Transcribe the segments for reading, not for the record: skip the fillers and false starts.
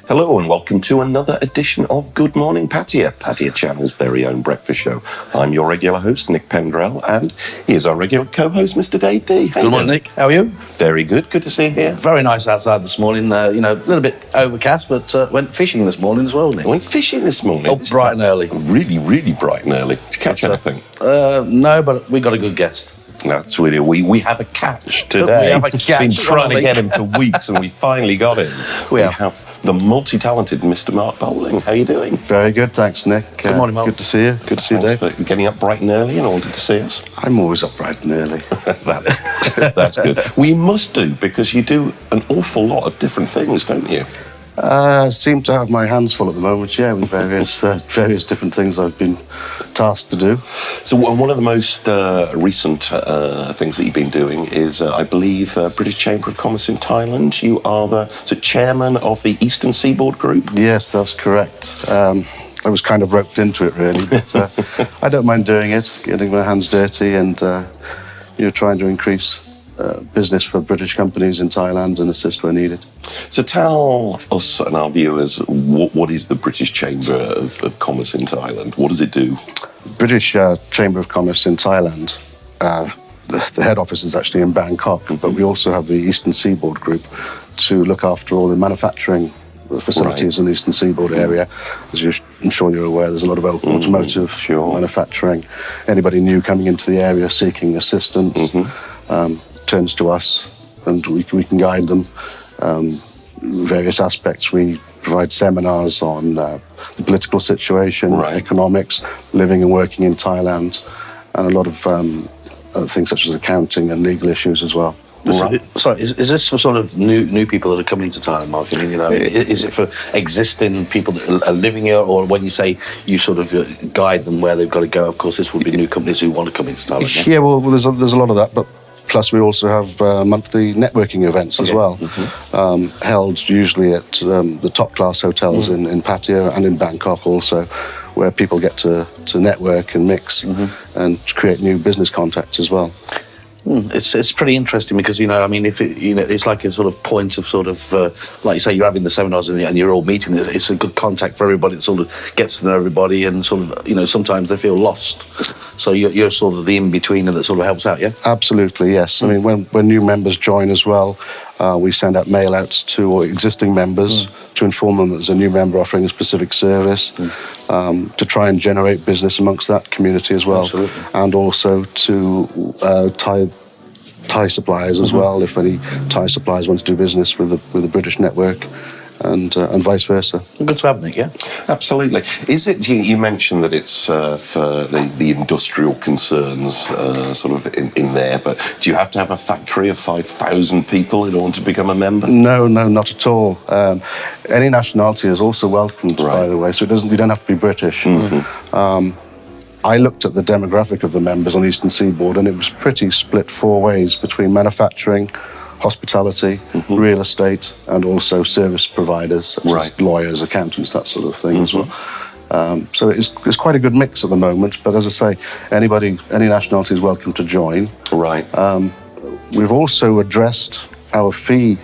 Hello and welcome to another edition of Good Morning Pattaya, Pattaya Channel's very own breakfast show. I'm your regular host, Nick Pendrell, and here's our regular co-host, Mr. Dave D. Good morning, Nick. How are you? Very good. Good to see you here. Very nice outside this morning. A little bit overcast, but went fishing this morning as well, Nick. Went fishing this morning? Up bright and early. Really, really bright and early. Did you catch anything? No, but we got a good guest. That's really, we have a catch today. We have a catch. Been trying to get him for weeks and we finally got him. We have the multi-talented Mr. Mark Bowling. How are you doing? Very good, thanks, Nick. Good morning, Mark. Good to see you. Good to see you, Dave. Thanks for getting up bright and early in order to see us. I'm always up bright and early. That's good. We must do, because you do an awful lot of different things, don't you? I seem to have my hands full at the moment, with various different things I've been tasked to do. So one of the most recent things that you've been doing is, I believe, British Chamber of Commerce in Thailand. You are the chairman of the Eastern Seaboard Group? Yes, that's correct. I was kind of roped into it, really, but I don't mind doing it, getting my hands dirty and trying to increase business for British companies in Thailand and assist where needed. So tell us and our viewers, what is the British Chamber of Commerce in Thailand? What does it do? British Chamber of Commerce in Thailand, the head office is actually in Bangkok, but we also have the Eastern Seaboard Group to look after all the manufacturing facilities in the Eastern Seaboard area. As I'm sure you're aware, there's a lot of automotive manufacturing. Anybody new coming into the area seeking assistance turns to us and we can guide them. Various aspects. We provide seminars on the political situation, economics, living and working in Thailand, and a lot of other things such as accounting and legal issues as well. Sorry, is this for sort of new people that are coming to Thailand, Mark? I mean, is it for existing people that are living here, or when you say you sort of guide them where they've got to go? Of course, this would be new companies who want to come into Thailand. Yeah, well, there's a lot of that, but plus we also have monthly networking events as well, held usually at the top-class hotels in Pattaya and in Bangkok also, where people get to network and mix and create new business contacts as well. It's pretty interesting because it's like a sort of point of sort of like you say, you're having the seminars and you're all meeting. It's a good contact for everybody. It sort of gets to know everybody and sort of sometimes they feel lost. So you're sort of the in-betweener that sort of helps out, yeah? Absolutely, yes. I mean, when new members join as well, we send out mail-outs to existing members to inform them that there's a new member offering a specific service, to try and generate business amongst that community as well. Absolutely. And also to Thai suppliers as well, if any Thai suppliers want to do business with the British network. And vice versa. Good to have, Nick, yeah? Absolutely. Is it, you mentioned that it's for the industrial concerns sort of in there, but do you have to have a factory of 5,000 people in order to become a member? No, not at all. Any nationality is also welcomed, by the way, so you don't have to be British. I looked at the demographic of the members on Eastern Seaboard and it was pretty split four ways between manufacturing, hospitality, real estate, and also service providers, such as lawyers, accountants, that sort of thing as well. So it's quite a good mix at the moment, but as I say, any nationality is welcome to join. We've also addressed our fee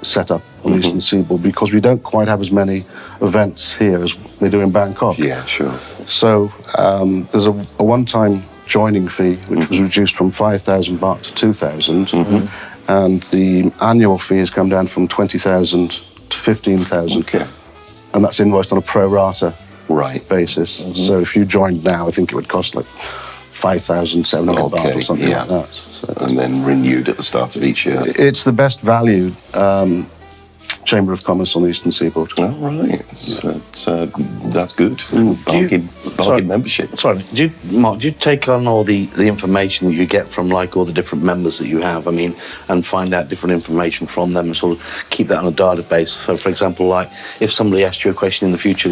setup on the Eastern Seaboard because we don't quite have as many events here as they do in Bangkok. Yeah, sure. So there's a one-time joining fee, which was reduced from 5,000 baht to 2,000. And the annual fee has come down from 20,000 to 15,000. Okay. And that's invoiced on a pro rata basis. So if you joined now, I think it would cost like 5,700 baht or something like that. So, and then renewed at the start of each year. It's the best value Chamber of Commerce on the Eastern Seaboard. Oh, right. That's good. Bargain membership. Sorry, Mark, do you take on all the information that you get from like all the different members that you have, and find out different information from them and sort of keep that on a database? So, for example, like if somebody asked you a question in the future,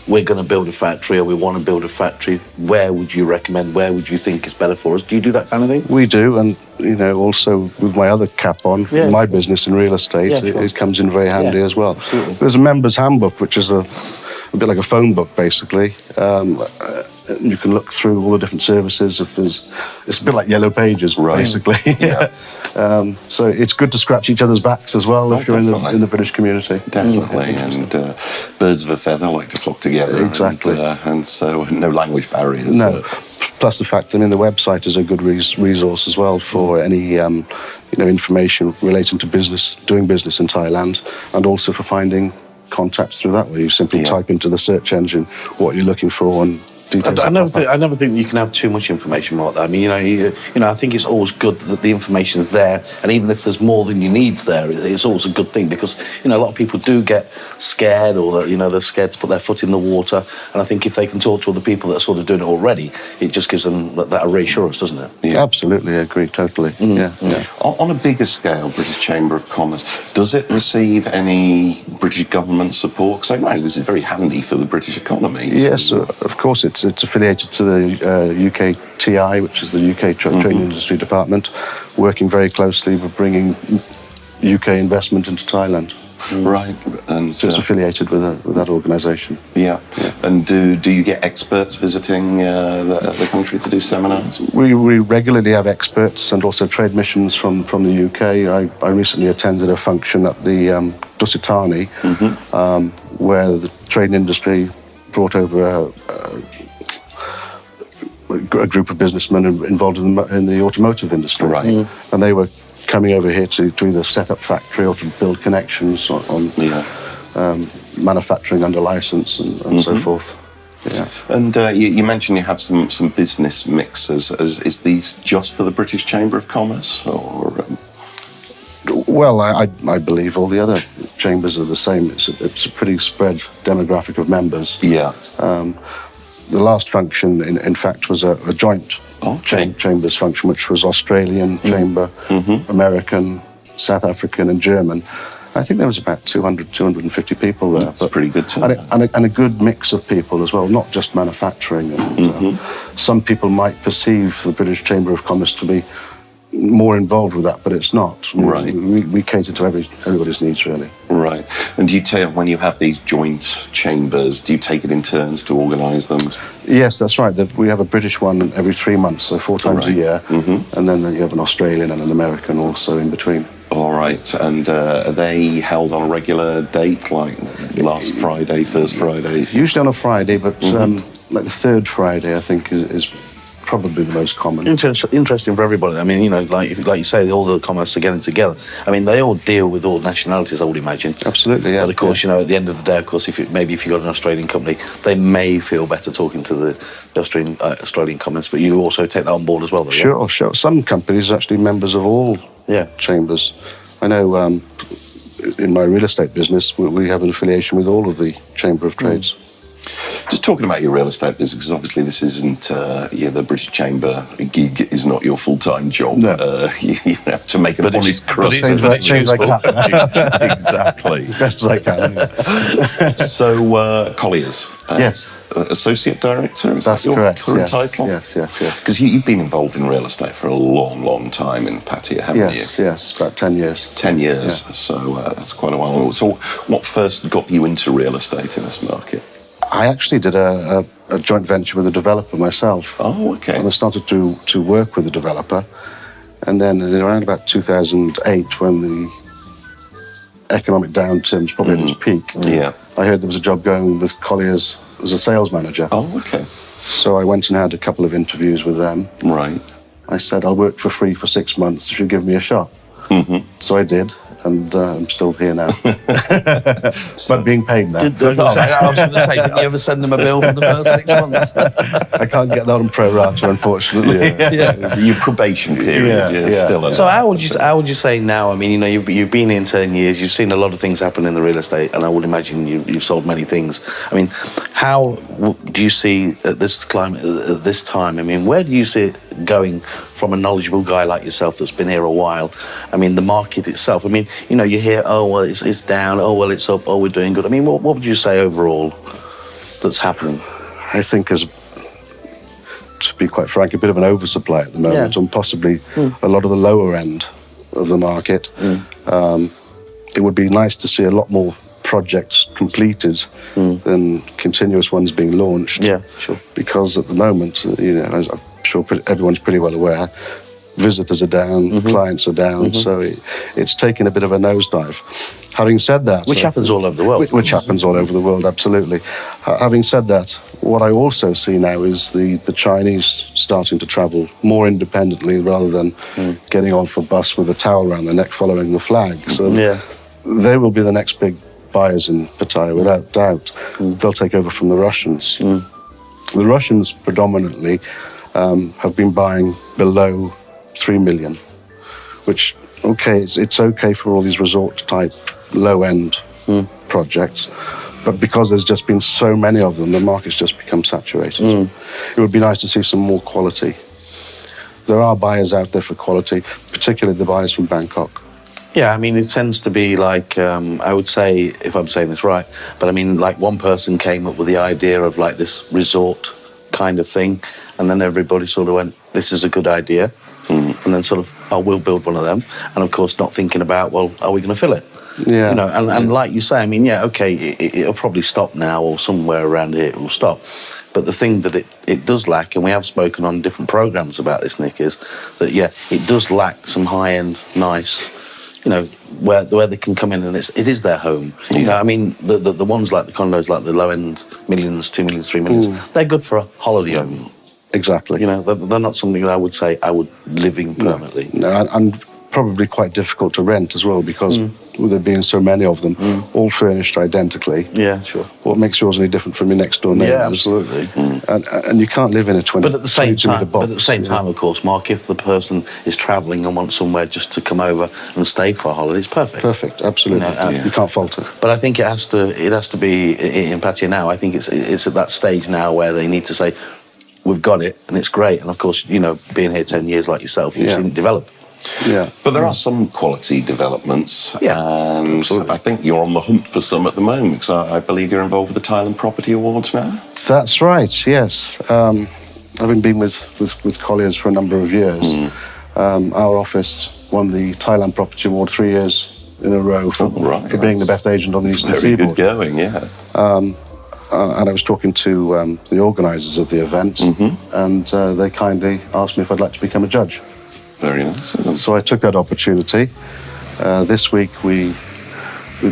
we're going to build a factory or we want to build a factory, where would you recommend, where would you think is better for us? Do you do that kind of thing? We do, and also with my other cap on, my business in real estate, it comes in very handy as well. Absolutely. There's a member's handbook, which is a bit like a phone book, basically. you can look through all the different services. It's a bit like Yellow Pages, Right. basically. Yeah. So it's good to scratch each other's backs as well if you're definitely. in the British community. Definitely, and birds of a feather like to flock together. Exactly. And so no language barriers. No. Plus the fact that the website is a good resource as well for any information relating to doing business in Thailand, and also for finding contacts through that way. You simply type into the search engine what you're looking for and details. I never think you can have too much information like that. I mean, I think it's always good that the information is there, and even if there's more than you need there, it's always a good thing, because a lot of people do get scared, or they're scared to put their foot in the water. And I think if they can talk to other people that are sort of doing it already, it just gives them that reassurance, doesn't it? Yeah. Absolutely, I agree totally. Yeah. On a bigger scale, British Chamber of Commerce, does it receive any British government support? Because I imagine this is very handy for the British economy. Yes, of course, it's affiliated to the UKTI, which is the UK Trade Industry Department, working very closely with bringing UK investment into Thailand. Right, and So it's affiliated with that organisation. yeah. And do you get experts visiting the country to do seminars? We regularly have experts and also trade missions from the UK. I recently attended a function at the Dusitani, where the trade industry brought over a group of businessmen involved in the automotive industry. Right. And they were coming over here to either set up factory or to build connections on manufacturing under license and so forth. Yeah. And you mentioned you have some business mixers. Is these just for the British Chamber of Commerce, or? Well, I believe all the other chambers are the same. It's a pretty spread demographic of members. Yeah. The last function, in fact, was a joint chambers function, which was Australian chamber, American, South African, and German. I think there was about 250 people there. That's pretty good turnout. And a good mix of people as well, not just manufacturing. And, some people might perceive the British Chamber of Commerce to be more involved with that, but it's not. Right. We cater to everybody's needs, really. Right. And do you when you have these joint chambers, do you take it in turns to organise them? Yes, that's right. We have a British one every 3 months, so 4 times a year. And then you have an Australian and an American also in between. All right. And are they held on a regular date, like last Friday, first Friday? Usually on a Friday, but like the third Friday, I think, is probably the most common. Interesting for everybody. I mean, like you say, all the commerce are getting together. I mean, they all deal with all nationalities, I would imagine. Absolutely, yeah. But of course, at the end of the day, of course, if you've got an Australian company, they may feel better talking to the Australian commerce, but you also take that on board as well, though, Sure, sure. Some companies are actually members of all chambers. I know in my real estate business, we have an affiliation with all of the Chamber of Trades. Just talking about your real estate business, because obviously this isn't, the British Chamber gig is not your full-time job. No. You have to make an honest crust. Change like that. Exactly. Best as I can. Yeah. So, Colliers. Yes. Associate Director, is That's that your correct. current Yes. title? Yes. Because you've been involved in real estate for a long, long time in Pattaya, haven't you? Yes, about 10 years. 10 years, so that's quite a while. So what first got you into real estate in this market? I actually did a joint venture with a developer myself. Oh, okay. And I started to work with a developer. And then around about 2008, when the economic downturn was probably at its peak, I heard there was a job going with Collier's as a sales manager. Oh, okay. So I went and had a couple of interviews with them. Right. I said, I'll work for free for 6 months if you give me a shot. So I did, and I'm still here now. But being paid now. I was going to say, did you ever send them a bill for the first 6 months? I can't get that on pro rata, unfortunately. Your probation period is still So how would you say now? I mean, you've been here 10 years. You've seen a lot of things happen in the real estate, and I would imagine you've sold many things. I mean, how do you see at this climate, at this time? I mean, where do you see it going from a knowledgeable guy like yourself that's been here a while? I mean, the market itself. I mean, you hear, oh well, it's down. Oh well, it's up. Oh, we're doing good. I mean, what would you say overall that's happening? I think there's, to be quite frank, a bit of an oversupply at the moment, and possibly a lot of the lower end of the market. It would be nice to see a lot more projects completed than continuous ones being launched. Yeah, sure. Because at the moment, as I'm sure everyone's pretty well aware, visitors are down, clients are down, so it's taken a bit of a nosedive. Having said that... Which happens all over the world. Which happens all over the world, absolutely. Having said that, what I also see now is the Chinese starting to travel more independently rather than getting on for a bus with a towel around their neck following the flag. So they will be the next big buyers in Pattaya, without doubt. They'll take over from the Russians. The Russians predominantly have been buying below 3 million, which, it's okay for all these resort-type low-end projects, but because there's just been so many of them, the market's just become saturated. It would be nice to see some more quality. There are buyers out there for quality, particularly the buyers from Bangkok. Yeah, I mean, it tends to be like, I would say, if I'm saying this right, but I mean, like one person came up with the idea of like this resort kind of thing, and then everybody sort of went, this is a good idea, and then sort of, we'll build one of them, and of course not thinking about, well, are we going to fill it? Yeah. And like you say, I mean, it'll probably stop now, or somewhere around here it will stop. But the thing that it does lack, and we have spoken on different programmes about this, Nick, is that, it does lack some high-end, nice, where they can come in and it is their home. I mean, the ones like the condos, like the low-end millions, 2 millions, 3 millions, they're good for a holiday home. Exactly. They're not something that I would say I would live in permanently. No, and probably quite difficult to rent as well, because with there being so many of them, all furnished identically. Yeah, sure. What makes yours any different from your next door neighbours? Yeah, absolutely. And you can't live in a 20. But at the same time, box, of course, Mark, if the person is travelling and wants somewhere just to come over and stay for a holiday, it's perfect. Perfect, absolutely. You can't fault it. But I think it has to be in Pattaya now. I think it's at that stage now where they need to say, we've got it and it's great. And of course, being here 10 years like yourself, you've seen it develop. Yeah. But there are some quality developents, and absolutely. I think you're on the hunt for some at the moment, because I believe you're involved with the Thailand Property Awards now? That's right, yes. Having been with Colliers for a number of years, our office won the Thailand Property Award 3 years in a row for being the best agent on the Eastern Seaboard. Very good going, yeah. And I was talking to the organisers of the event, and they kindly asked me if I'd like to become a judge. Very nice. So I took that opportunity. This week we've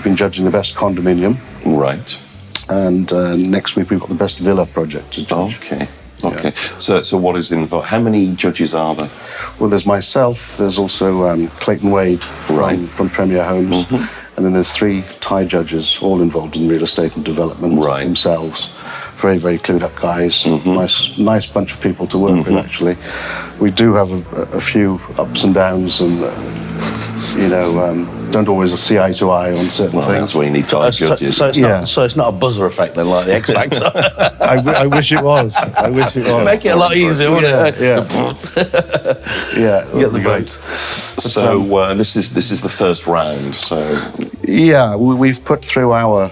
been judging the best condominium. Right. And next week we've got the best villa project to judge. Okay. So what is involved? How many judges are there? Well, there's myself. There's also Clayton Wade from Premier Homes. And then there's 3 Thai judges, all involved in real estate and development themselves. Very, very clued up guys. Nice bunch of people to work with, actually. We do have a few ups and downs, and don't always see eye to eye on certain things. That's why you need 5 judges. So it's not a buzzer effect then, like the X Factor. I wish it was. I wish it was. Make it a lot easier, wouldn't it? Yeah. Get the vote. So this is the first round. So we've put through our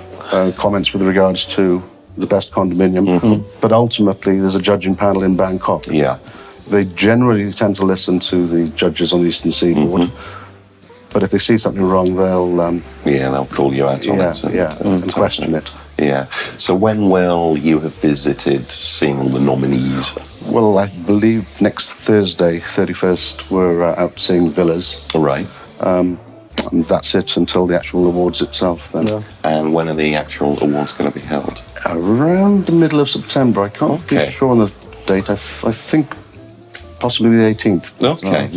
comments with regards to the best condominium, but ultimately there's a judging panel in Bangkok. Yeah. They generally tend to listen to the judges on the Eastern Seaboard, but if they see something wrong, they'll call you out on it and question it. Yeah. So when will you have visited, seeing all the nominees? Well, I believe next Thursday, 31st, we're out seeing villas. Right. And that's it until the actual awards itself then. And when are the actual awards going to be held? Around the middle of September. I can't be sure on the date. I think possibly the 18th. Okay,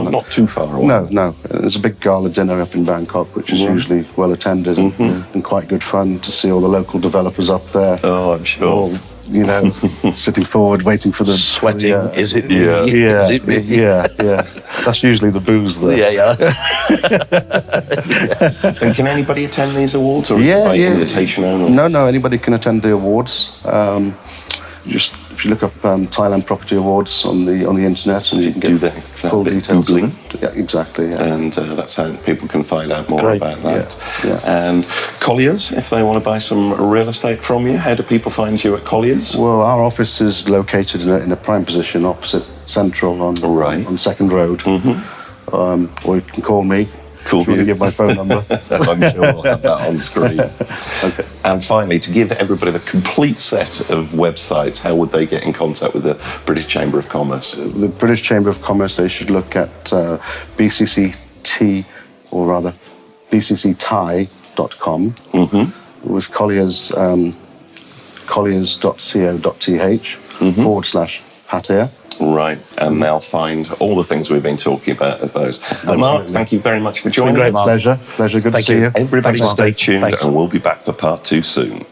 not too far away. No. There's a big gala dinner up in Bangkok, which is usually well attended and quite good fun to see all the local developers up there. Oh, I'm sure. All, sitting forward, waiting for the... Sweating, is it me? Yeah, Is it me? yeah. That's usually the booze there. Yeah. And can anybody attend these awards, or is it by invitation only? No, anybody can attend the awards. Just if you look up Thailand Property Awards on the internet, and you can get full details. Googling. Yeah, exactly. Yeah. And that's how people can find out more about that. Yeah. And Colliers, if they want to buy some real estate from you, how do people find you at Colliers? Well, our office is located in a prime position opposite Central on Second Road. Or you can call me. Call Do you want you. to give my phone number? I'm sure we'll have that on screen. Okay. And finally, to give everybody the complete set of websites, how would they get in contact with the British Chamber of Commerce? The British Chamber of Commerce, they should look at BCCT, or rather bccthai.com. It was Collier's, colliers.co.th/Pattaya. Right, and they'll find all the things we've been talking about at those. And Mark, thank you very much for joining great, us. Mark. Pleasure to Thank see you. you. Everybody Thanks, Mark. stay tuned, Thanks. and we'll be back for part 2 soon.